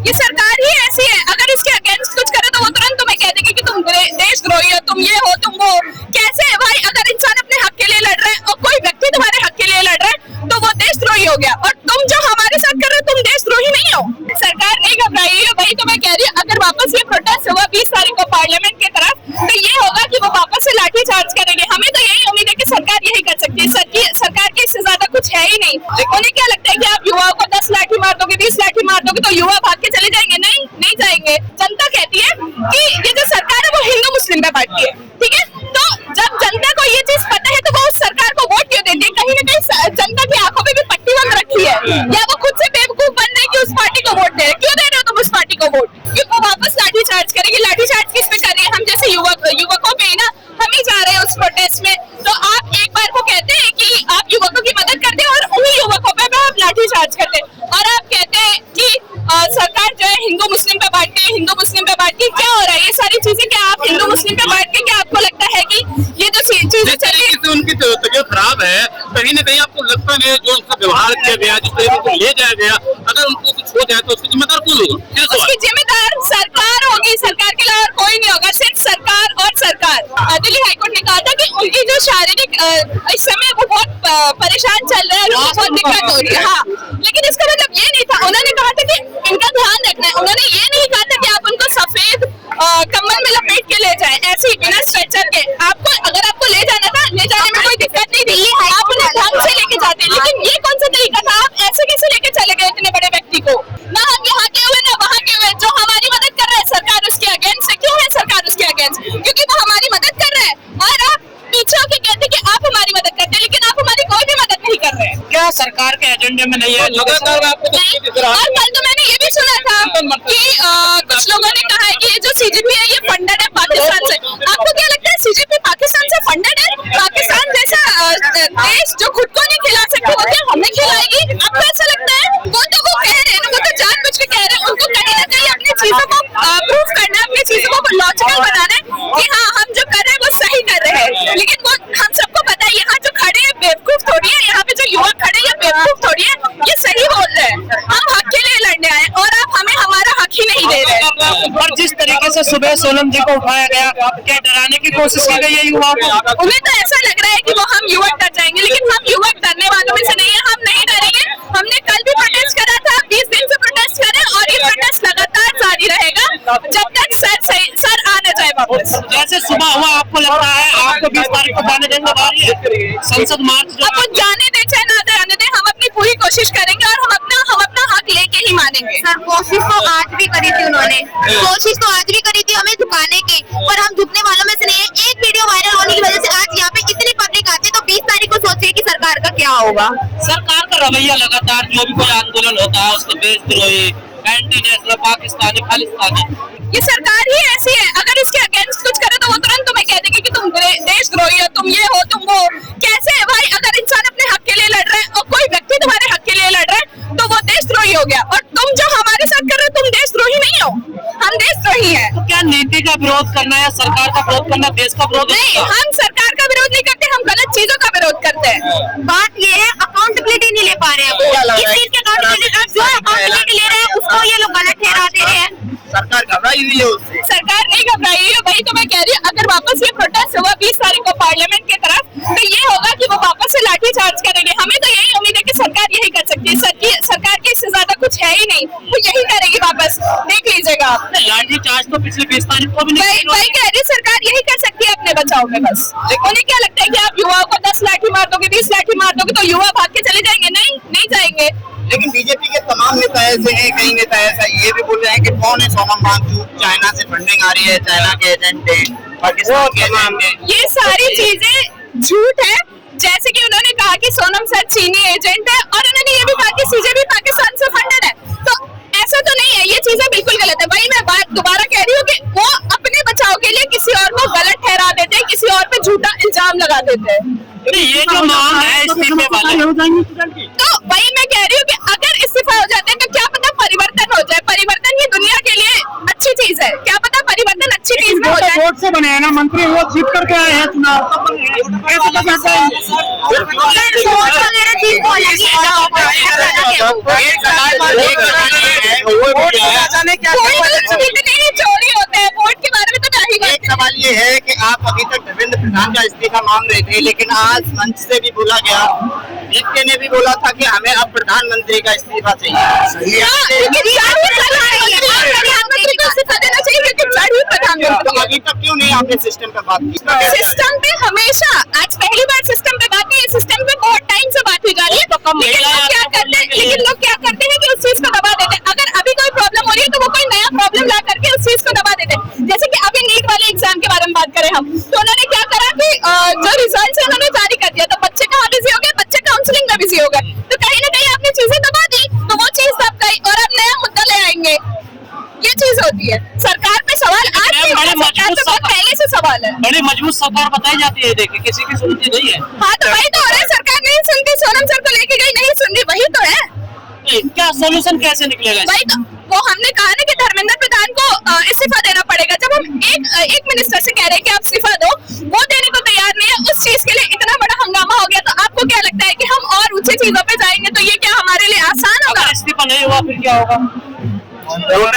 ये सरकार ही ऐसी है, अगर इसके अगेंस्ट कुछ करे तो वो तुरंत तुम्हें कह देगी कि तुम देशद्रोही हो, तुम ये हो, तुम वो। कैसे है भाई? अगर इंसान अपने हक के लिए लड़ रहा है और कोई व्यक्ति तुम्हारे हक के लिए लड़ रहा है तो वो देशद्रोही हो गया, और तुम जो हमारे साथ कर रहे हो तुम देशद्रोही नहीं हो। सरकार नहीं घबराई है, वही तो मैं कह रही हूँ। अगर वापस ये प्रोटेस्ट हुआ 20 तारीख को पार्लियामेंट की तरफ, तो ये होगा कि वो वापस से लाठी चार्ज करेंगे। हमें तो यही उम्मीद है कि सरकार यही कर सकती है। सरकार की इससे ज्यादा कुछ है ही नहीं। उन्हें क्या लगता है कि आप युवाओं को 10 लाठी मार दोगे, 20 लाठी मार दोगे तो युवा भाग के चले जाएंगे? नहीं, नहीं जाएंगे। जनता कहती है कि ये जो सरकार है वो हिंदू मुस्लिम पे बांटती है, ठीक है? तो जब जनता को ये चीज पता है तो वो उस सरकार को वोट क्यों देती है? कहीं ना कहीं जनता की आंखों में भी पट्टी बंद रखी है, या वो खुद से बेवकूफ बन रही है कि उस पार्टी को वोट दे रहे? क्यों दे रहे हो तुम उस पार्टी को वोट? कि वो वापस लाठी चार्ज करेगी। लाठी चार्ज किस पे कर रही है? हम जैसे युवकों पे ही ना, हम ही जा रहे हैं उस प्रोटेस्ट में। तो आप एक बार को कहते हैं कि आप युवकों की मदद करते हैं और उन्हीं युवकों पे आप लाठी चार्ज करते हैं, और आप कहते हैं कि सरकार जो है हिंदू मुस्लिम पे बांटती है, हिंदू मुस्लिम पे बांटती है। क्या हो रहा है ये सारी चीजें? क्या आप हिंदू मुस्लिम पे बांट के, क्या आपको लगता है कि ये जो चीजें चल रही है उनकी तबीयत खराब है, कहीं ना कहीं आपको लगता है जो उनका व्यवहार किया गया, जिस तरीके से ले जाया गया, अगर उनको कुछ हो जाए तो उसकी जिम्मेदार कौन होगा? उसकी जिम्मेदार सरकार होगी। सरकार के अलावा कोई नहीं होगा, सिर्फ सरकार और सरकार। दिल्ली हाईकोर्ट ने कहा था कि उनकी जो शारीरिक इस समय वो बहुत परेशान चल रहे हैं, उनको बहुत दिक्कत हो रही है। हाँ, लेकिन इसका मतलब ये नहीं था। उन्होंने कहा था कि इनका ध्यान रखना है। उन्होंने ये नहीं कहा था कि आप उनको सफेद कम्बल में लपेट के ले जाए, ऐसे ही बिना स्ट्रेचर के। आपको अगर आपको ले जाना था, ले जाने में कोई दिक्कत नहीं थी, आप उन्हें ढंग से लेके जाते। लेकिन ये कौन सा तरीका था? आप ऐसे कैसे लेके चले गए इतने बड़े व्यक्ति को? ना हम यहाँ के हुए ना वहाँ के हुए। जो हमारी मदद कर रहा है सरकार उसके अगेंस्ट है। क्यों है सरकार उसके अगेंस्ट? क्योंकि वो हमारी मदद कर रहा है, और आप पीछे होके कहते कि आप हमारी मदद करते हैं, लेकिन आप हमारी कोई भी मदद नहीं कर रहे हैं। क्या सरकार के एजेंडे में नहीं है? लगातार आपको और कल तो मैंने ये भी सुना था कि कुछ लोगों ने कहा है कि ये जो सीजीपी है ये फंडेड है पाकिस्तान से। आपको क्या लगता है सीजीपी पाकिस्तान से फंडेड है? पाकिस्तान जैसा देश जो खुद को नहीं खिला सकती वो क्या हमें खिलाएगी? आपको ऐसा लगता है? वो तो वो कह रहे हैं ना, वो तो जानबूझ के कह रहे हैं। उनको कहीं ना कहीं अपनी चीजों को प्रूव करना है, अपनी चीजों को लॉजिकल बनाना है कि हाँ हम जो कर रहे हैं वो सही कर रहे हैं। लेकिन वो हम सबको पता है यहाँ जो खड़े हैं बेवकूफ थोड़ी है, यहाँ पे जो युवा खड़े हैं बेवकूफ थोड़ी है, ये सही बोल रहे हैं। हम हक के लिए लड़ने आए और आप हमें हमारा हक ही नहीं दे रहे। और जिस तरीके से सुबह सोनम जी को उठाया गया, क्या डराने की कोशिश की गई है युवाओं को? उन्हें तो ऐसा लग रहा है कि वो हम युवक डर जाएंगे, लेकिन हम युवक डरने वालों में से नहीं है। हम नहीं डरेंगे। हमने कल भी प्रोटेस्ट करा था, 20 दिन से प्रोटेस्ट करें, और ये प्रोटेस्ट लगातार जारी रहेगा जब तक सर आ न जाए वापस। जैसे सुबह हुआ, आपको लगता है आपको 20 तारीख को जाने देंगे बाहर संसद मार्च? अब जाने दे चाहे ना जाने दे, हम अपनी पूरी कोशिश करेंगे और हम अपना हक लेके ही मानेंगे। सर कोशिश तो आज भी करी थी उन्होंने, कोशिश तो आज भी करी थी हमें झुकाने की, पर हम झुकने वालों में से नहीं है। एक वीडियो वायरल होने की वजह से आज यहाँ पे इतनी पब्लिक आती है, तो 20 तारीख को सोचिए कि सरकार का क्या होगा। सरकार का रवैया लगातार जो भी कोई आंदोलन होता है उसको देशद्रोही, एंटी नेशनल, पाकिस्तानी, खालिस्तानी। ये सरकार ही ऐसी है, अगर इसके अगेंस्ट कुछ करे तो वो तुरंत तुम्हें कह देगी कि तुम देशद्रोही हो, तुम ये हो, तुम वो। कैसे है भाई? अगर इंसान अपने हक के लिए लड़ रहा है और कोई व्यक्ति तुम्हारे हक के लिए लड़ रहा है तो वो देशद्रोही हो गया, और तुम जो हमारे साथ कर रहे हो तुम देशद्रोही नहीं हो, हम देशद्रोही हैं। तो क्या नीति का विरोध करना है, सरकार का विरोध करना, देश का विरोध? नहीं, हम सरकार का विरोध नहीं करते, हम गलत चीजों का विरोध करते हैं। बात ये है अकाउंटेबिलिटी नहीं ले पा रहे हैं वो। इस चीज के अकाउंटेबिलिटी जो अकाउंटेबिलिटी ले रहे हैं उसको ये लोग गलत ठहरा दे रहे हैं। सरकार घबराई हुई है उससे। सरकार नहीं घबराई है, वही तो मैं कह रही हूँ। अगर वापस ये प्रोटेस्ट हुआ 20 तारीख को पार्लियामेंट की तरफ, तो ये होगा कि वो वापस से लाठी चार्ज करेंगे। हमें तो यही उम्मीद है कि सरकार यही कर सकती है। सरकार की इससे ज्यादा कुछ है ही नहीं, वो यही करेगी वापस। देख लीजिएगा आप। लाठी चार्ज तो पिछले 20 तारीख को भी नहीं। वही कह रही सरकार यही कर सकती है अपने बचाव में बस। उन्हें क्या लगता है कि आप युवाओं को 10 लाठी मार दोगे, 20 लाठी मार दोगे तो युवा भाग के चले जाएंगे? नहीं, नहीं जाएंगे। लेकिन बीजेपी के तमाम नेता ऐसे हैं, कई नेता ऐसा ये भी बोल रहे हैं कि कौन है सोनम वांगचुक, चाइना से फंडिंग आ रही है, चाइना के एजेंट है, पाकिस्तान के एजेंट है। ये सारी चीजें झूठ है। जैसे कि उन्होंने कहा कि सोनम सर चीनी एजेंट है, और उन्होंने ये भी कहा कि सीजेपी पाकिस्तान से फंडेड है, तो ऐसा तो नहीं है। ये चीजें बिल्कुल गलत है। वही मैं बात दोबारा कह रही हूँ कि वो अपने बचाव के लिए किसी और को गलत ठहरा देते हैं, किसी और पे झूठा इल्जाम लगा देते हैं। ये जो मांग है इस्तीफे वाले, तो वही मैं कह रही हूँ कि अगर इस्तीफा हो जाते हैं तो क्या पता परिवर्तन हो जाए। परिवर्तन ही दुनिया के लिए अच्छी चीज है। क्या पता परिवर्तन अच्छी चीज में हो जाए। वोट से बने हैं ना मंत्री, वो जीत करके आए हैं चुनाव। वोट वगैरह चीज वो अलग ही चोरी होते हैं, वोट के बारे में तो क्या ही बात एक सवाल ये है कि आप अभी तक धर्मेंद्र प्रधान का इस्तीफा मांग रहे थे, लेकिन आज मंच से भी बोला गया, जीतके ने भी बोला था कि हमें अब प्रधानमंत्री का इस्तीफा चाहिए। तो अभी तक क्यों नहीं आपने सिस्टम पे बात की? सिस्टम पे हमेशा, आज पहली बार सिस्टम पे बात की, सिस्टम पे बहुत टाइम से बात हुई जा रही है। लेकिन लोग क्या करते हैं कि उस चीज को दबा देते हैं। अगर अभी कोई प्रॉब्लम हो रही है तो वो कोई नया प्रॉब्लम ला करके उस चीज को दबा देते हैं। जैसे कि अभी नीट वाले एग्जाम के बारे में बात करें हम, तो उन्होंने क्या करा कि जो रिजल्ट है उन्होंने जारी कर दिया, तो बच्चे कहाँ बिजी हो गए, बच्चे काउंसलिंग में बिजी हो गए, तो कहीं ना कहीं आपने चीजें दबा दी, तो वो चीज दब गई और अब नया मुद्दा ले आएंगे। ये चीज होती है। सरकार पे सवाल आज नहीं है, सरकार पे बहुत पहले से सवाल है। बड़ी मजबूत सरकार बताई जाती है, देखिए किसी की सुनती नहीं है। हाँ तो वही तो हो रहा है, सरकार नहीं सुनती, सोनम सर को लेके गई नहीं सुन रही, वही तो है। क्या सोल्यूशन कैसे निकलेगा? वही तो वो हमने कहा ना कि धर्मेंद्र प्रधान को इस्तीफा देना पड़ेगा। जब हम एक मिनिस्टर से कह रहे हैं कि आप इस्तीफा दो, वो देने को तैयार नहीं है, उस चीज के लिए इतना बड़ा हंगामा हो गया, तो आपको क्या लगता है कि हम और ऊंची चीजों पे जाएंगे तो ये क्या हमारे लिए आसान होगा? अगर इस्तीफा नहीं हुआ फिर क्या होगा? आंदोलन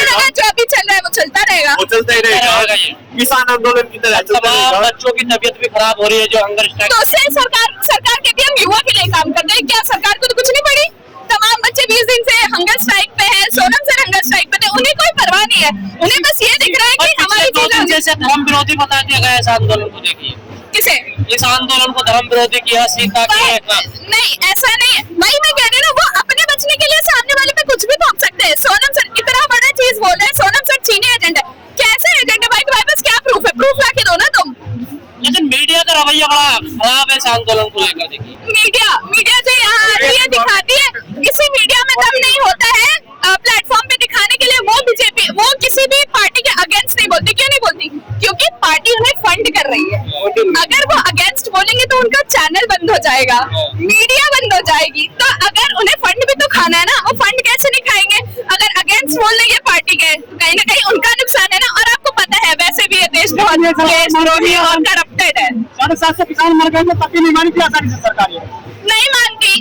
अगर जो अभी चल रहा है वो चलता रहेगा, वो चलता ही रहेगा। ये किसान आंदोलन की तरह चलता तमाम रहेगा। बच्चों की तबीयत भी खराब हो रही है जो हंगर स्ट्राइक। तो उससे सरकार कहती है हम युवा के लिए काम करते हैं। क्या सरकार को तो कुछ नहीं पड़ी? तमाम बच्चे 20 दिन से हंगर स्ट्राइक पे है, सोनम सर हंगर स्ट्राइक पे थे, उन्हें कोई परवाह नहीं है, उन्हें बस ये दिख रहा है कि हमारी चीजें जैसे धर्म विरोधी बता दिया गया इस आंदोलन को। देखिए किसे इस आंदोलन को धर्म विरोधी किया, सीता की नहीं, ऐसा नहीं है। वही मैं कह रही हूँ, वो अपने बचने के लिए सामने वाले पे कुछ भी थोप सकते हैं। सोनम सर इतना बड़ा चीज बोल रहे हैं, सोनम सर चीनी एजेंट है। कैसे एजेंट है भाई? तुम्हारे पास क्या प्रूफ है? प्रूफ ला के दो ना तुम। लेकिन मीडिया का रवैया बड़ा खराब है इस आंदोलन को लेकर। देखिए मीडिया जो यहाँ आती है दिखाती है, किसी मीडिया में दम नहीं होता है प्लेटफॉर्म पे दिखाने के लिए। वो बीजेपी, वो किसी भी पार्टी के अगेंस्ट नहीं बोलती। क्यों नहीं बोलती? क्योंकि पार्टी उन्हें फंड कर रही है। अगर वो अगेंस्ट बोलेंगे तो उनका चैनल बंद हो जाएगा, मीडिया बंद हो जाएगी। तो अगर उन्हें फंड भी तो खाना है ना, वो फंड कैसे नहीं खाएंगे? अगर अगेंस्ट बोल रही है पार्टी के, कहीं ना कहीं उनका नुकसान है ना। और आपको पता है वैसे भी ये देश बहुत देशद्रोही और करप्टेड है। 7.5 किसान मर गए, तब भी नहीं मानी थी आसानी से सरकार ये। नहीं मानती,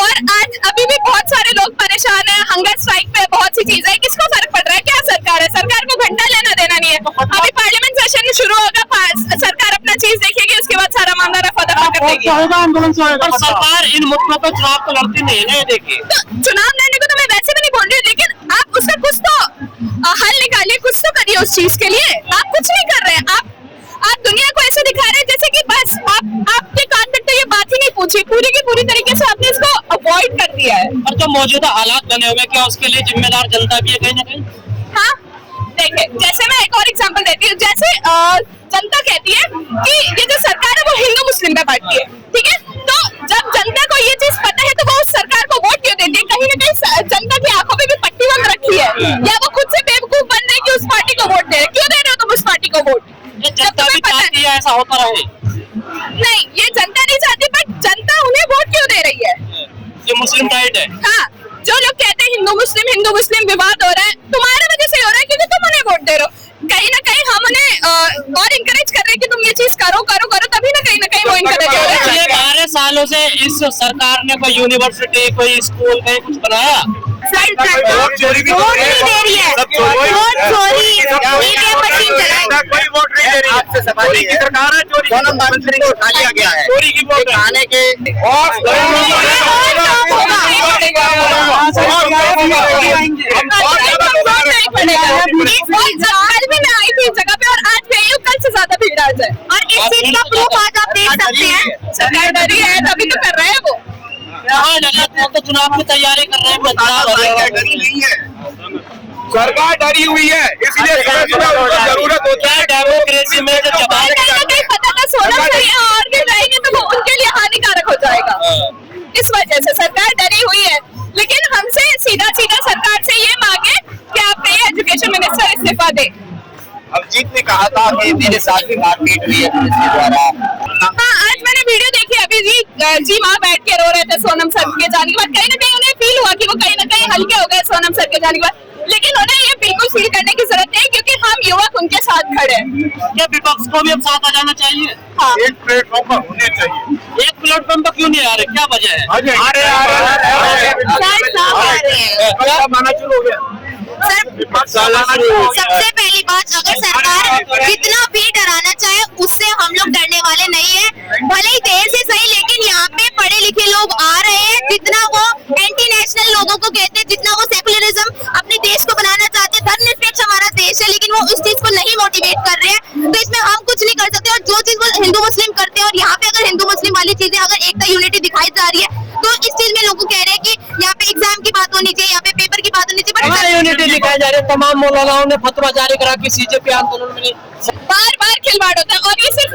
और आज अभी भी बहुत सारे लोग परेशान हैं, हंगर स्ट्राइक पे बहुत सी चीजें। किसको फर्क पड़ रहा है? क्या सरकार है? सरकार को घंटा लेना देना नहीं है। अभी पार्लियामेंट सेशन शुरू होगा, सरकार अपना चीज देखेगी, उसके बाद सारा मामला रफा दफा कर देगी। आंदोलन से और सरकार इन मुद्दों पर चुनाव तो लड़ती नहीं है ना। ये देखिए तो चुनाव लड़ने को तो मैं वैसे भी नहीं बोल रही हूँ, लेकिन आप उसका कुछ तो हल निकालिए, कुछ तो करिए उस चीज के लिए। आप कुछ नहीं कर रहे हैं। आप दुनिया को ऐसे दिखा रहे हैं जैसे कि बस आपके कान तक तो ये बात ही नहीं पूछी, पूरी की पूरी तरीके से आपने इसको अवॉइड कर दिया है। और जो मौजूदा हालात बने हुए, क्या उसके लिए जिम्मेदार जनता भी है कहीं ना कहीं? हाँ देखिए, जैसे मैं एक और एग्जांपल देती हूँ। जैसे जनता कहती है कि ये जो सरकार है वो हिंदू मुस्लिम में बांटती है, ठीक है? तो जब जनता को ये चीज पता है तो वो उस सरकार को वोट क्यों देती है? कहीं ना कहीं जनता की आंखों में भी पट्टी बंद रखी है, या वो खुद से बेवकूफ बन रही है कि उस पार्टी को वोट दे रहे। क्यों दे रहे हो तुम उस पार्टी को वोट? जनता भी चाहती है ऐसा होता रहे। नहीं, ये जनता नहीं चाहती, बट जनता उन्हें वोट क्यों दे रही है? ये मुस्लिम राइट है। हाँ, जो लोग कहते हैं हिंदू मुस्लिम विवाद हो रहा है, तुम्हारे वजह से हो रहा है क्योंकि तुम उन्हें वोट दे रहे हो। कहीं ना कहीं हम उन्हें और इंकरेज कर रहे हैं कि तुम ये चीज करो, तभी ना कहीं वो इंकरेज हो रहा है। पिछले 12 सालों से इस सरकार ने कोई यूनिवर्सिटी, कोई स्कूल, कहीं कुछ बनाया? वोट चोरी भी वोट नहीं दे रही है, वोट चोरी, ईवीएम मशीन चलाई। कोई वोट नहीं दे रही है। आपसे सवाल ये है, सरकार है चोरी, सोनम मंत्री को उठा लिया गया है चोरी की वोट खाने के। कल भी मैं आई थी इस जगह पे और आज भी आई हूँ, कल से ज्यादा भीड़ आज है। और इस चीज का प्रूफ आज आप देख सकते हैं। सरकार डरी है तभी तो कर रहे हैं वो। हाँ, लगातार तो चुनाव की तैयारी कर रहे हैं। डरी नहीं है, सरकार डरी हुई है, इसलिए जरूरत होती है डेमोक्रेसी में जो जवाब कहीं पता था सोनम सर यहाँ और भी जाएंगे तो वो उनके लिए हानिकारक हो जाएगा। इस वजह से सरकार डरी हुई है। लेकिन हमसे सीधा सरकार से ये मांगे कि आपका ये एजुकेशन मिनिस्टर इस्तीफा दे। अभिजीत ने कहा था कि मेरे साथ भी मारपीट हुई है पुलिस के द्वारा। हाँ, आज मैंने वीडियो देखी। अभिजीत जी वहाँ बैठ के रो रहे थे सोनम सर के जाने के बाद। कहीं ना कहीं उन्हें फील हुआ कि वो कहीं ना कहीं हल्के हो गए सोनम सर के जाने के बाद। लेकिन उन्हें ये बिल्कुल फील करने की जरूरत नहीं, क्योंकि हम युवक उनके साथ खड़े हैं। क्या विपक्ष को भी अब साथ आ जाना चाहिए? हाँ, एक प्लेटफॉर्म पर होने चाहिए। एक प्लेटफॉर्म पर क्यों नहीं आ रहे, क्या वजह है? क्या माना शुरू हो गया? सर सबसे पहली बात, अगर सरकार जितना भी डराना चाहे उससे हम लोग डरने वाले नहीं है। भले ही देर से सही, लेकिन यहाँ पे पढ़े लिखे लोग आ रहे हैं। जितना वो एंटी नेशनल लोगों को कहते हैं, जितना वो सेकुलरिज्म अपने देश को बनाना चाहते हैं, धर्मनिरपेक्ष हमारा देश है, लेकिन वो उस चीज को नहीं मोटिवेट कर रहे हैं। तो इसमें हम कुछ नहीं कर सकते। और जो चीज वो हिंदू मुस्लिम करते हैं, और यहाँ पे अगर हिंदू मुस्लिम वाली चीजें अगर एकता यूनिटी दिखाई जा रही है, तो इस चीज में लोग कह रहे हैं कि यहाँ पे एग्जाम की बात होनी चाहिए, यहाँ पे पेपर की बात होनी चाहिए। हमारी यूनिटी दिखाई जा रही है। तमाम मौलानाओं ने फतवा जारी करा कि सीजेपी आंदोलन में बार बार खिलवाड़ होता है। और ये सिर्फ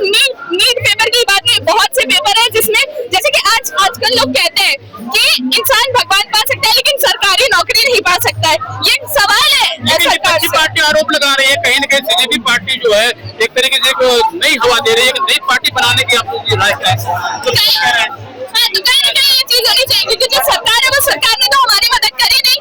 नीट पेपर की बात नहीं, बहुत से पेपर है जिसमें, जैसे कि आजकल लोग कहते हैं कि इंसान भगवान पा सकता है लेकिन सरकारी नौकरी नहीं पा सकता है। ये सवाल है सरकार से। पार्टी आरोप लगा रही है, कहीं न कहीं सीजेपी पार्टी जो है एक तरीके से एक नई हवा दे रही है, एक नई पार्टी बनाने की आप लोग राय क्या है? तो कहीं ना कहीं ये चीज होनी चाहिए, क्योंकि जो सरकार है वो सरकार ने तो हमारी मदद करी नहीं।